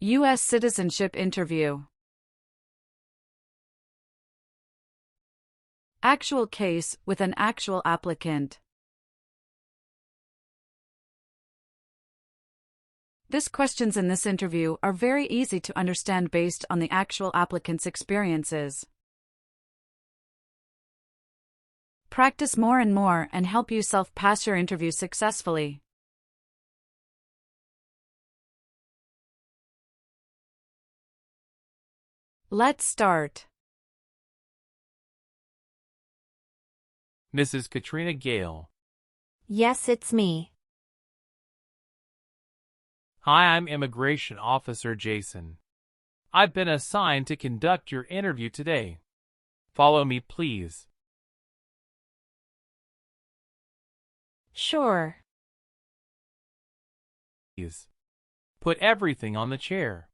U.S. citizenship interview. Actual case with an actual applicant. These questions in this interview are very easy to understand based on the actual applicant's experiences. Practice more and more and help yourself pass your interview successfully. Let's start. Mrs. Katrina Gale. Yes, it's me. Hi, I'm Immigration Officer Jason. I've been assigned to conduct your interview today. Follow me, please. Sure. Please. Put everything on the chair.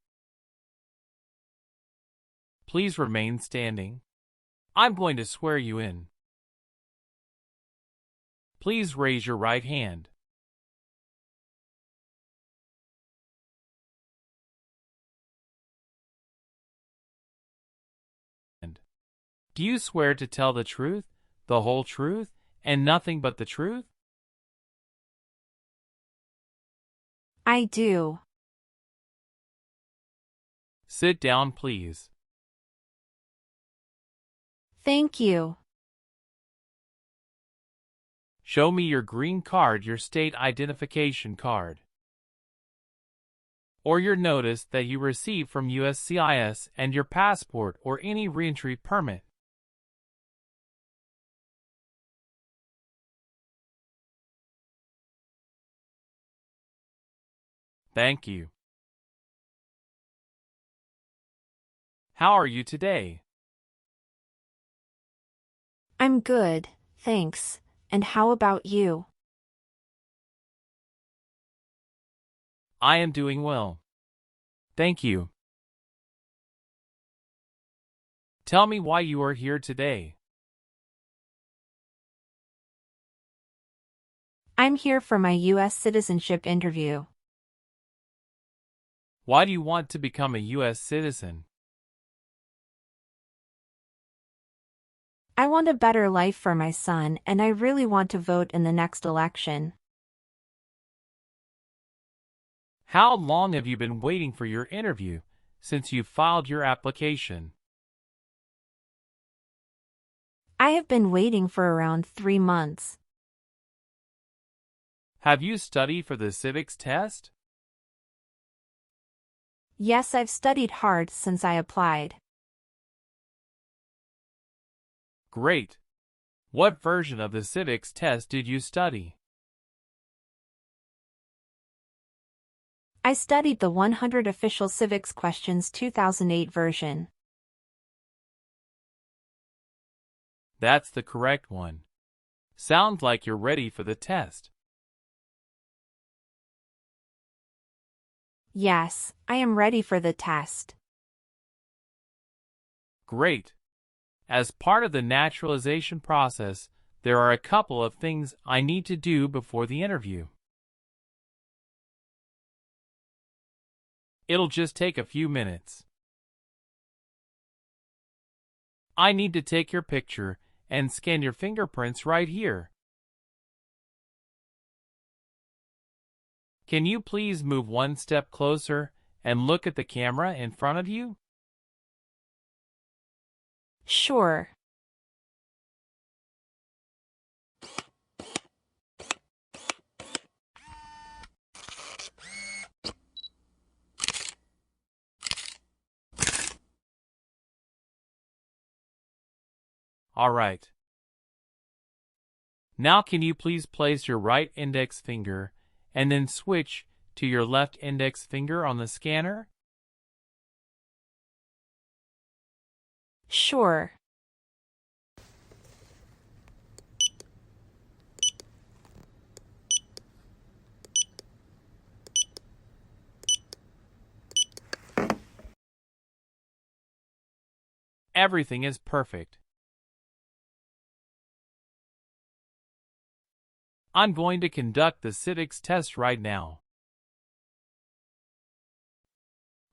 Please remain standing. I'm going to swear you in. Please raise your right hand. Do you swear to tell the truth, the whole truth, and nothing but the truth? I do. Sit down, please. Thank you. Show me your green card, your state identification card, or your notice that you received from USCIS and your passport or any reentry permit. Thank you. How are you today? I'm good, thanks. And how about you? I am doing well. Thank you. Tell me why you are here today. I'm here for my U.S. citizenship interview. Why do you want to become a U.S. citizen? I want a better life for my son, and I really want to vote in the next election. How long have you been waiting for your interview since you filed your application? I have been waiting for around 3 months. Have you studied for the civics test? Yes, I've studied hard since I applied. Great. What version of the civics test did you study? I studied the 100 Official Civics Questions 2008 version. That's the correct one. Sounds like you're ready for the test. Yes, I am ready for the test. Great. As part of the naturalization process, there are a couple of things I need to do before the interview. It'll just take a few minutes. I need to take your picture and scan your fingerprints right here. Can you please move one step closer and look at the camera in front of you? Sure. All right. Now can you please place your right index finger and then switch to your left index finger on the scanner? Sure. Everything is perfect. I'm going to conduct the civics test right now.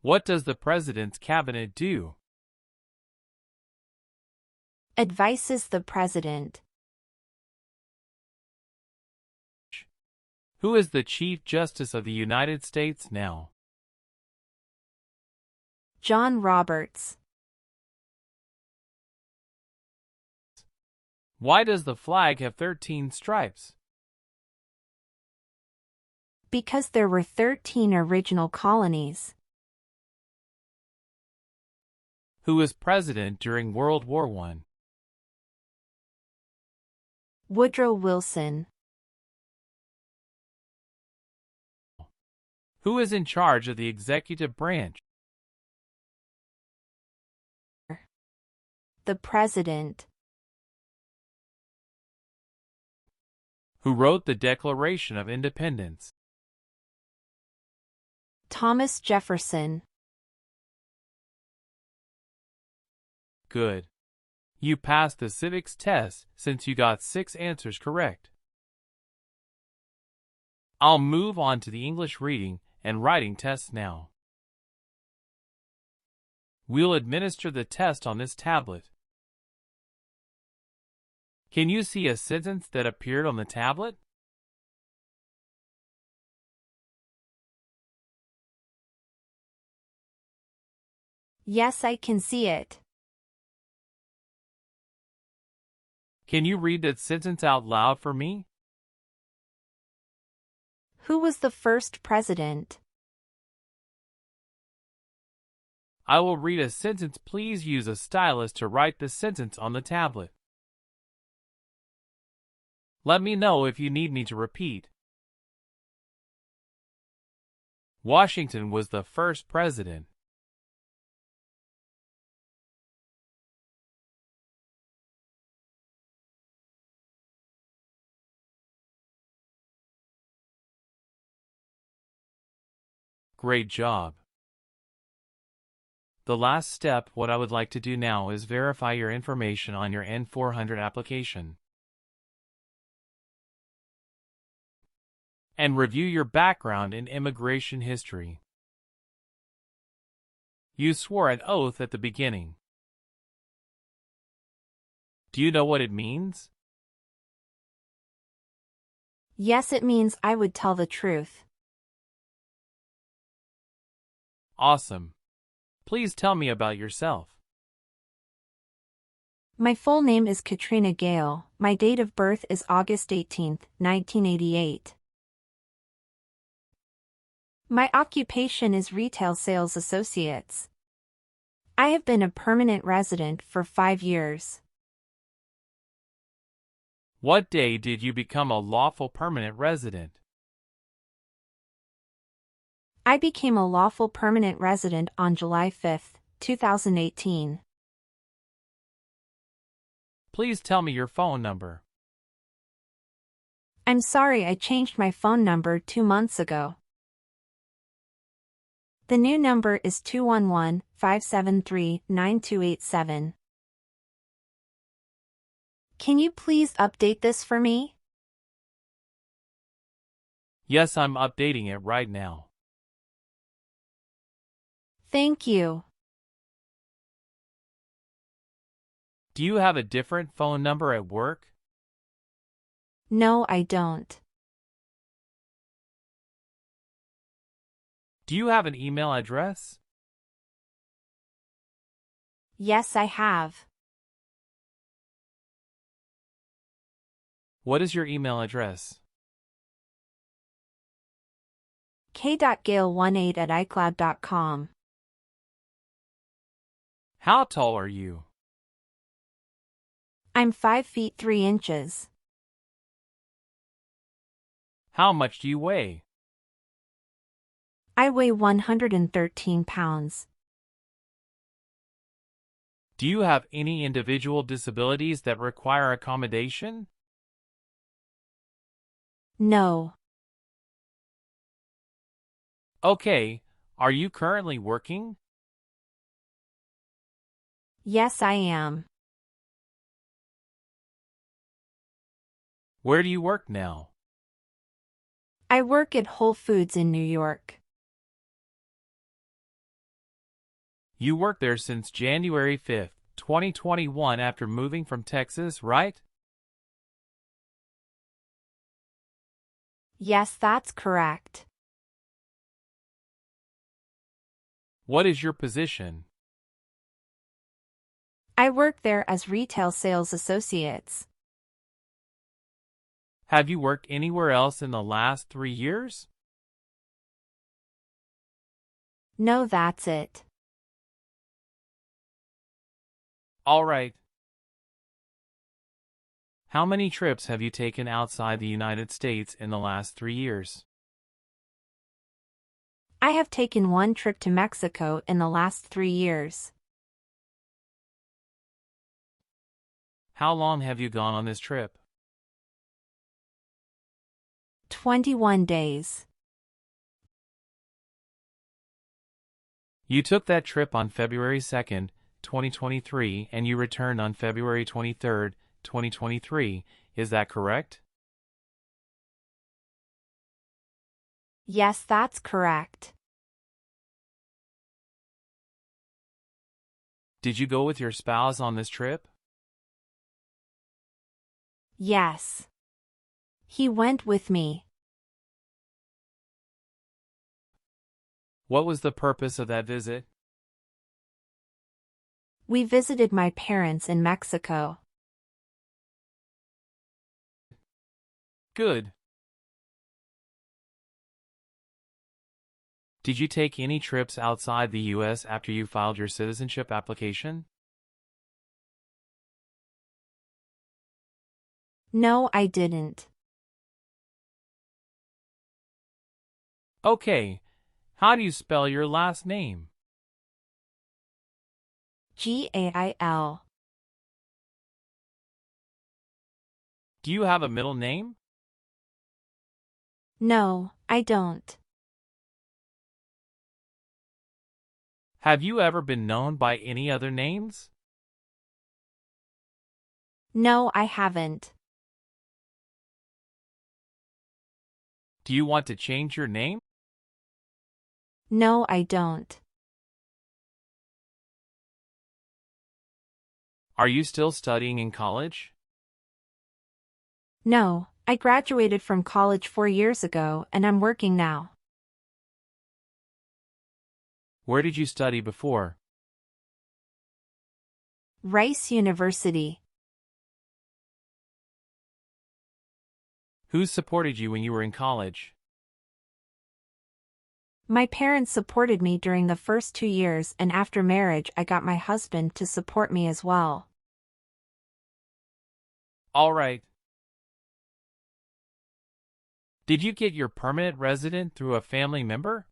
What does the President's Cabinet do? Advises the President. Who is the Chief Justice of the United States now? John Roberts. Why does the flag have 13 stripes? Because there were 13 original colonies. Who was president during World War I? Woodrow Wilson. Who is in charge of the executive branch? The President. Who wrote the Declaration of Independence? Thomas Jefferson. Good. You passed the civics test since you got 6 answers correct. I'll move on to the English reading and writing tests now. We'll administer the test on this tablet. Can you see a sentence that appeared on the tablet? Yes, I can see it. Can you read that sentence out loud for me? Who was the first president? I will read a sentence. Please use a stylus to write the sentence on the tablet. Let me know if you need me to repeat. Washington was the first president. Great job. The last step, what I would like to do now is verify your information on your N-400 application and review your background and immigration history. You swore an oath at the beginning. Do you know what it means? Yes, it means I would tell the truth. Awesome. Please tell me about yourself. My full name is Katrina Gale. My date of birth is August 18, 1988. My occupation is retail sales associates. I have been a permanent resident for 5 years. What day did you become a lawful permanent resident? I became a lawful permanent resident on July 5, 2018. Please tell me your phone number. I'm sorry, I changed my phone number 2 months ago. The new number is 211-573-9287. Can you please update this for me? Yes, I'm updating it right now. Thank you. Do you have a different phone number at work? No, I don't. Do you have an email address? Yes, I have. What is your email address? k.gale18@icloud.com. How tall are you? I'm 5 feet 3 inches. How much do you weigh? I weigh 113 pounds. Do you have any individual disabilities that require accommodation? No. Okay, are you currently working? Yes, I am. Where do you work now? I work at Whole Foods in New York. You worked there since January 5th, 2021 after moving from Texas, right? Yes, that's correct. What is your position? I work there as retail sales associates. Have you worked anywhere else in the last 3 years? No, that's it. All right. How many trips have you taken outside the United States in the last 3 years? I have taken one trip to Mexico in the last 3 years. How long have you gone on this trip? 21 days. You took that trip on February 2nd, 2023, and you returned on February 23rd, 2023. Is that correct? Yes, that's correct. Did you go with your spouse on this trip? Yes. He went with me. What was the purpose of that visit? We visited my parents in Mexico. Good. Did you take any trips outside the U.S. after you filed your citizenship application? No, I didn't. Okay. How do you spell your last name? Gail. Do you have a middle name? No, I don't. Have you ever been known by any other names? No, I haven't. Do you want to change your name? No, I don't. Are you still studying in college? No, I graduated from college 4 years ago and I'm working now. Where did you study before? Rice University. Who supported you when you were in college? My parents supported me during the first 2 years, and after marriage I got my husband to support me as well. All right. Did you get your permanent resident through a family member?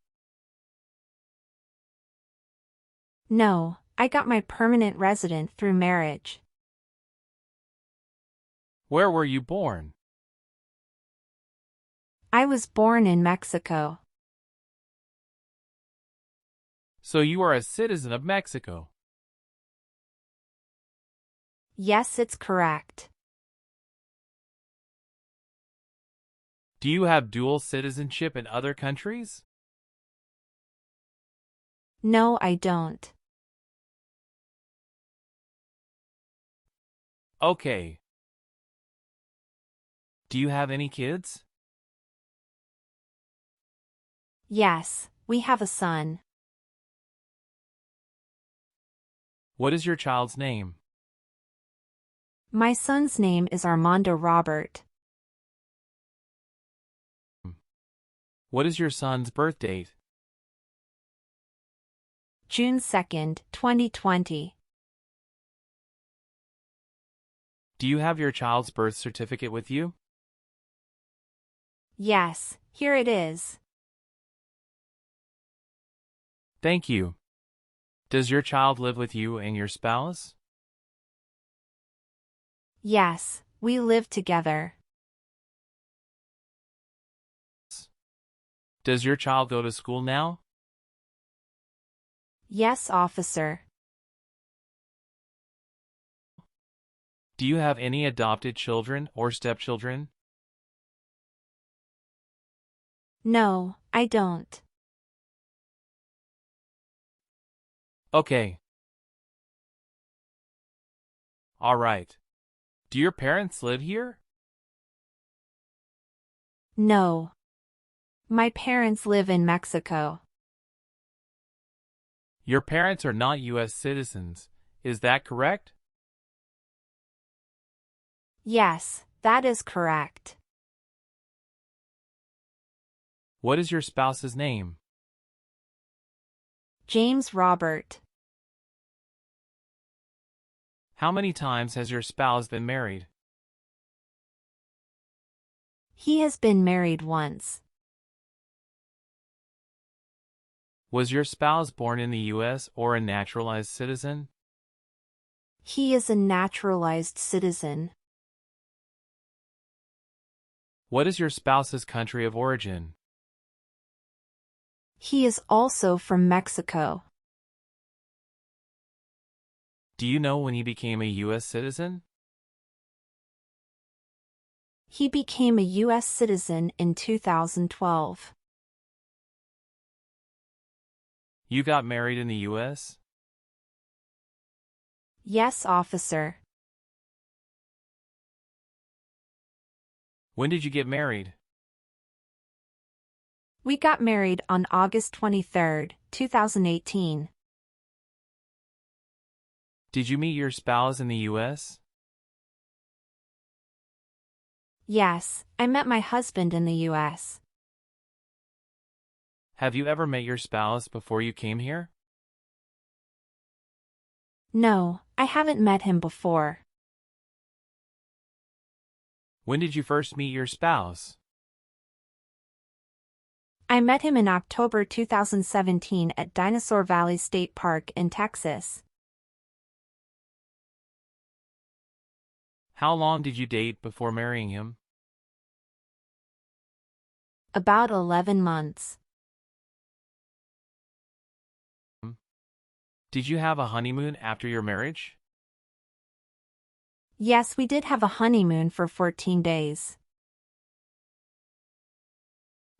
No, I got my permanent resident through marriage. Where were you born? I was born in Mexico. So you are a citizen of Mexico. Yes, it's correct. Do you have dual citizenship in other countries? No, I don't. Okay. Do you have any kids? Yes, we have a son. What is your child's name? My son's name is Armando Robert. What is your son's birth date? June 2nd, 2020. Do you have your child's birth certificate with you? Yes, here it is. Thank you. Does your child live with you and your spouse? Yes, we live together. Does your child go to school now? Yes, officer. Do you have any adopted children or stepchildren? No, I don't. Okay. All right. Do your parents live here? No. My parents live in Mexico. Your parents are not U.S. citizens. Is that correct? Yes, that is correct. What is your spouse's name? James Robert. How many times has your spouse been married? He has been married once. Was your spouse born in the U.S. or a naturalized citizen? He is a naturalized citizen. What is your spouse's country of origin? He is also from Mexico. Do you know when he became a U.S. citizen? He became a U.S. citizen in 2012. You got married in the U.S.? Yes, officer. When did you get married? We got married on August 23, 2018. Did you meet your spouse in the U.S.? Yes, I met my husband in the U.S. Have you ever met your spouse before you came here? No, I haven't met him before. When did you first meet your spouse? I met him in October 2017 at Dinosaur Valley State Park in Texas. How long did you date before marrying him? About 11 months. Did you have a honeymoon after your marriage? Yes, we did have a honeymoon for 14 days.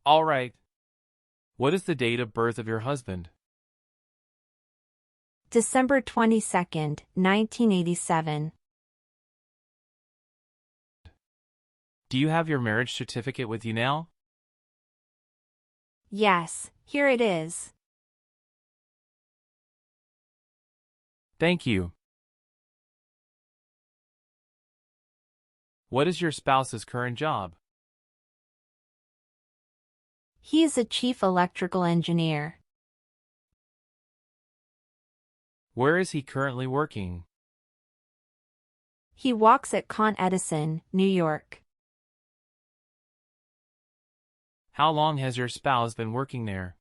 All right. What is the date of birth of your husband? December 22, 1987. Do you have your marriage certificate with you now? Yes, here it is. Thank you. What is your spouse's current job? He is a chief electrical engineer. Where is he currently working? He walks at Con Edison, New York. How long has your spouse been working there?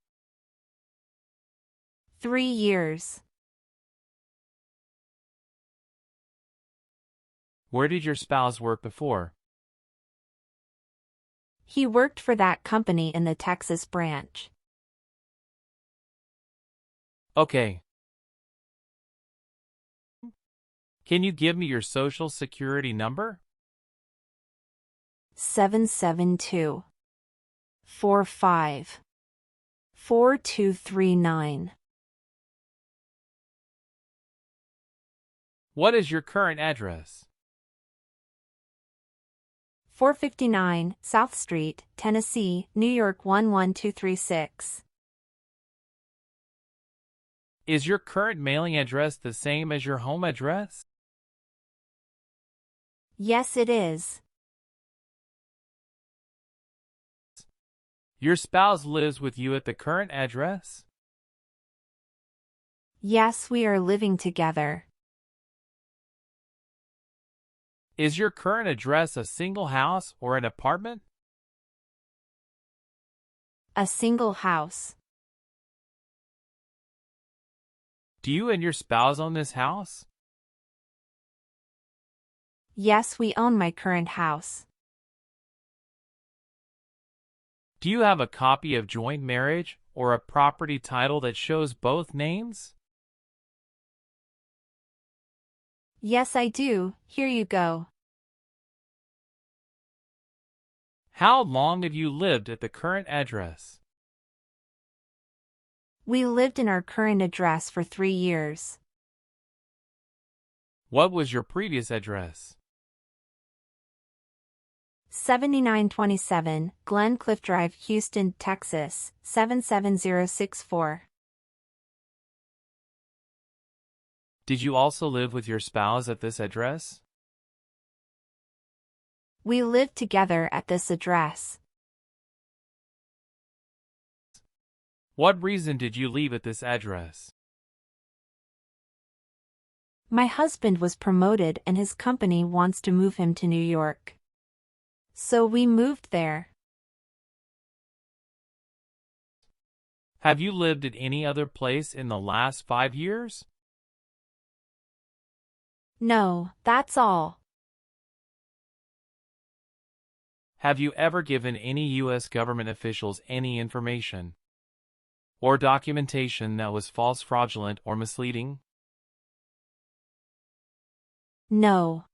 3 years. Where did your spouse work before? He worked for that company in the Texas branch. Okay. Can you give me your social security number? 772 45 4239. What is your current address? 459 South Street, Tennessee, New York 11236. Is your current mailing address the same as your home address? Yes, it is. Your spouse lives with you at the current address? Yes, we are living together. Is your current address a single house or an apartment? A single house. Do you and your spouse own this house? Yes, we own my current house. Do you have a copy of joint marriage or a property title that shows both names? Yes, I do. Here you go. How long have you lived at the current address? We lived in our current address for 3 years. What was your previous address? 7927 Glen Cliff Drive, Houston, Texas, 77064. Did you also live with your spouse at this address? We lived together at this address. What reason did you leave at this address? My husband was promoted and his company wants to move him to New York. So we moved there. Have you lived at any other place in the last 5 years? No, that's all. Have you ever given any U.S. government officials any information or documentation that was false, fraudulent, or misleading? No.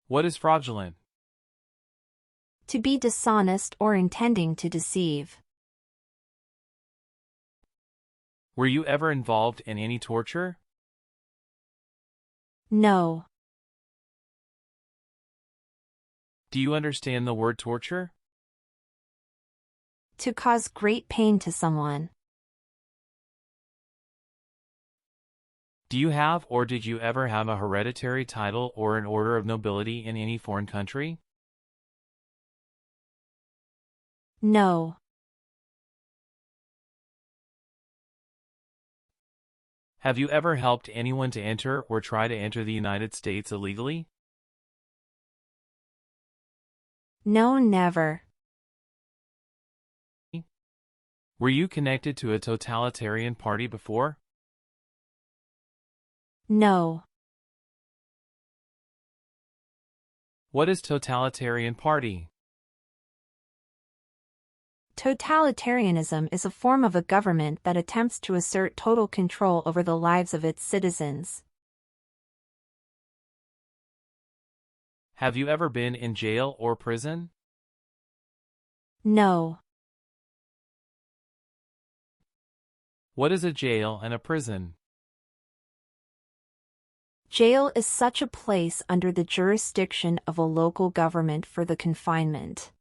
What is fraudulent? To be dishonest or intending to deceive. Were you ever involved in any torture? No. Do you understand the word torture? To cause great pain to someone. Do you have or did you ever have a hereditary title or an order of nobility in any foreign country? No. Have you ever helped anyone to enter or try to enter the United States illegally? No, never. Were you connected to a totalitarian party before? No. What is totalitarian party? Totalitarianism is a form of a government that attempts to assert total control over the lives of its citizens. Have you ever been in jail or prison? No. What is a jail and a prison? Jail is such a place under the jurisdiction of a local government for the confinement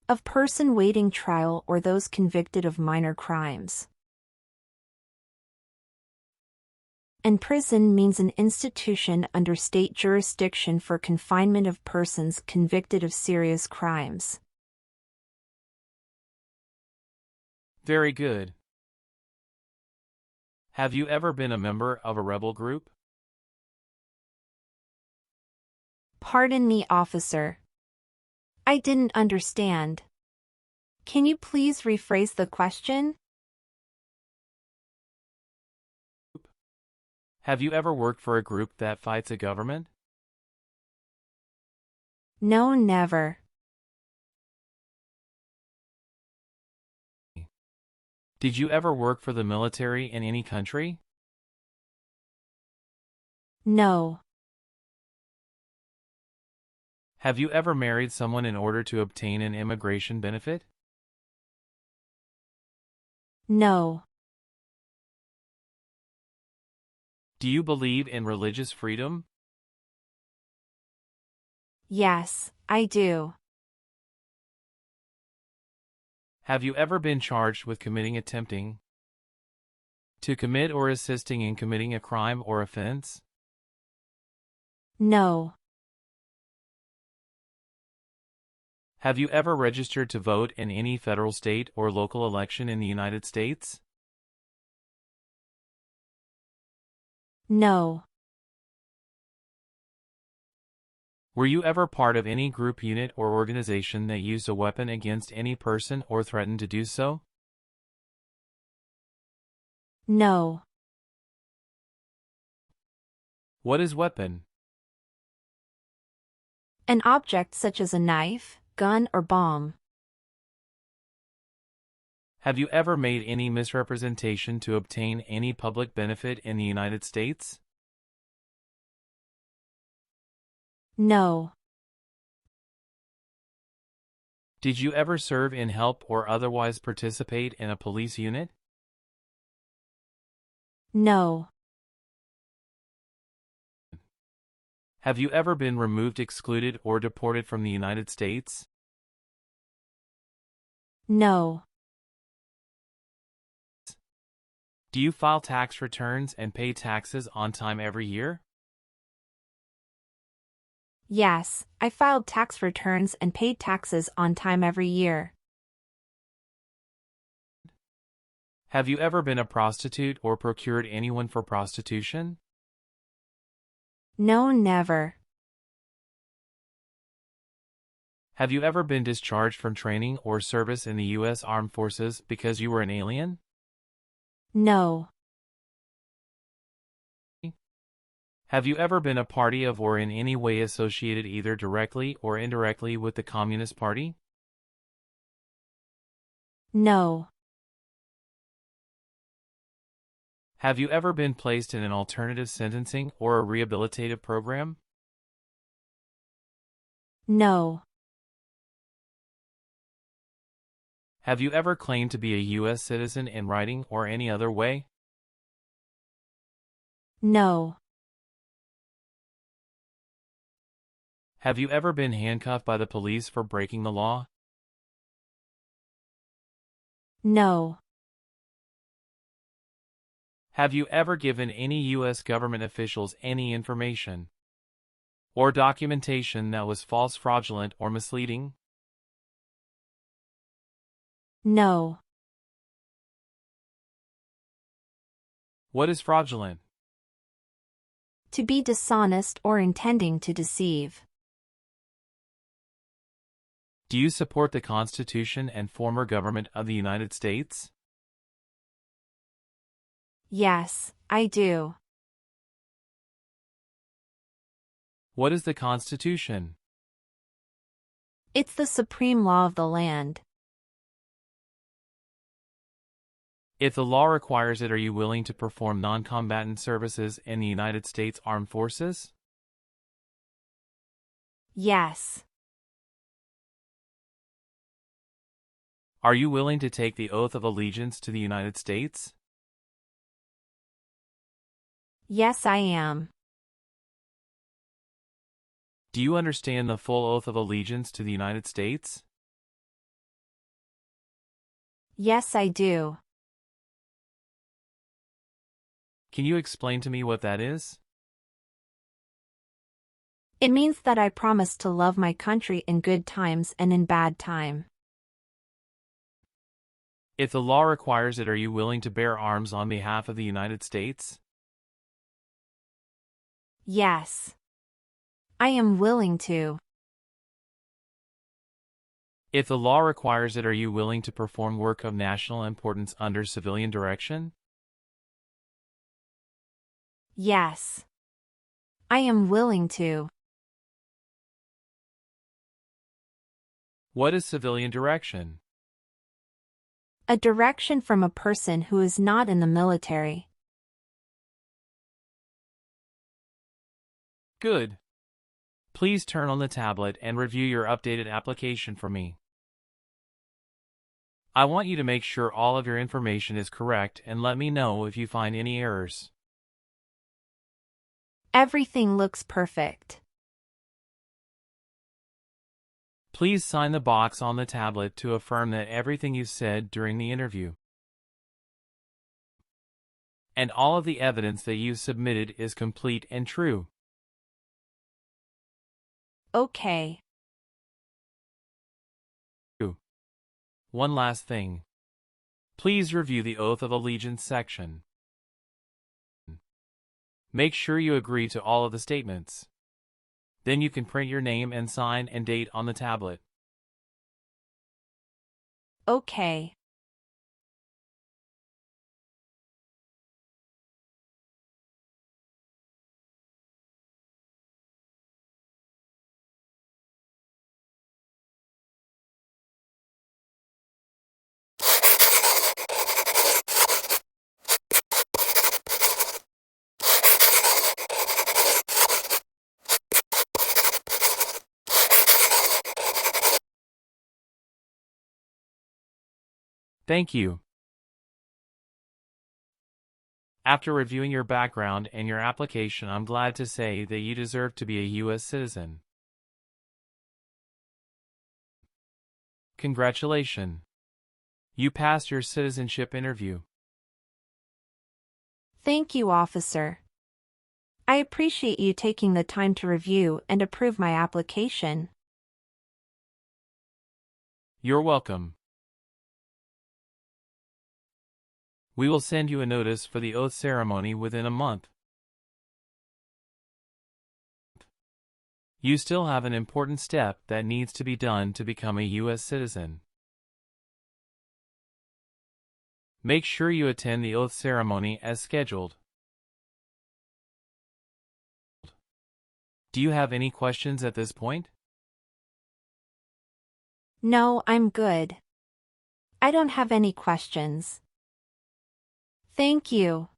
of person waiting trial or those convicted of minor crimes. And prison means an institution under state jurisdiction for confinement of persons convicted of serious crimes. Very good. Have you ever been a member of a rebel group? Pardon me, officer. I didn't understand. Can you please rephrase the question? Have you ever worked for a group that fights a government? No, never. Did you ever work for the military in any country? No. Have you ever married someone in order to obtain an immigration benefit? No. Do you believe in religious freedom? Yes, I do. Have you ever been charged with attempting to commit or assisting in committing a crime or offense? No. Have you ever registered to vote in any federal, state, or local election in the United States? No. Were you ever part of any group, unit, or organization that used a weapon against any person or threatened to do so? No. What is weapon? An object such as a knife, gun, or bomb. Have you ever made any misrepresentation to obtain any public benefit in the United States? No. Did you ever serve in, help, or otherwise participate in a police unit? No. Have you ever been removed, excluded, or deported from the United States? No. Do you file tax returns and pay taxes on time every year? Yes, I filed tax returns and paid taxes on time every year. Have you ever been a prostitute or procured anyone for prostitution? No, never. Have you ever been discharged from training or service in the U.S. Armed Forces because you were an alien? No. Have you ever been a party of or in any way associated either directly or indirectly with the Communist Party? No. Have you ever been placed in an alternative sentencing or a rehabilitative program? No. Have you ever claimed to be a U.S. citizen in writing or any other way? No. Have you ever been handcuffed by the police for breaking the law? No. Have you ever given any U.S. government officials any information or documentation that was false, fraudulent, or misleading? No. What is fraudulent? To be dishonest or intending to deceive. Do you support the Constitution and former government of the United States? Yes, I do. What is the Constitution? It's the supreme law of the land. If the law requires it, are you willing to perform non-combatant services in the United States Armed Forces? Yes. Are you willing to take the oath of allegiance to the United States? Yes, I am. Do you understand the full oath of allegiance to the United States? Yes, I do. Can you explain to me what that is? It means that I promise to love my country in good times and in bad time. If the law requires it, are you willing to bear arms on behalf of the United States? Yes. I am willing to. If the law requires it, are you willing to perform work of national importance under civilian direction? Yes. I am willing to. What is civilian direction? A direction from a person who is not in the military. Good. Please turn on the tablet and review your updated application for me. I want you to make sure all of your information is correct and let me know if you find any errors. Everything looks perfect. Please sign the box on the tablet to affirm that everything you said during the interview and all of the evidence that you submitted is complete and true. Okay. One last thing. Please review the Oath of Allegiance section. Make sure you agree to all of the statements. Then you can print your name and sign and date on the tablet. Okay. Thank you. After reviewing your background and your application, I'm glad to say that you deserve to be a U.S. citizen. Congratulations. You passed your citizenship interview. Thank you, officer. I appreciate you taking the time to review and approve my application. You're welcome. We will send you a notice for the oath ceremony within a month. You still have an important step that needs to be done to become a U.S. citizen. Make sure you attend the oath ceremony as scheduled. Do you have any questions at this point? No, I'm good. I don't have any questions. Thank you.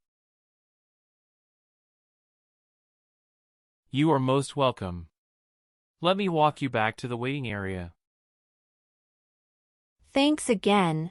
You are most welcome. Let me walk you back to the waiting area. Thanks again.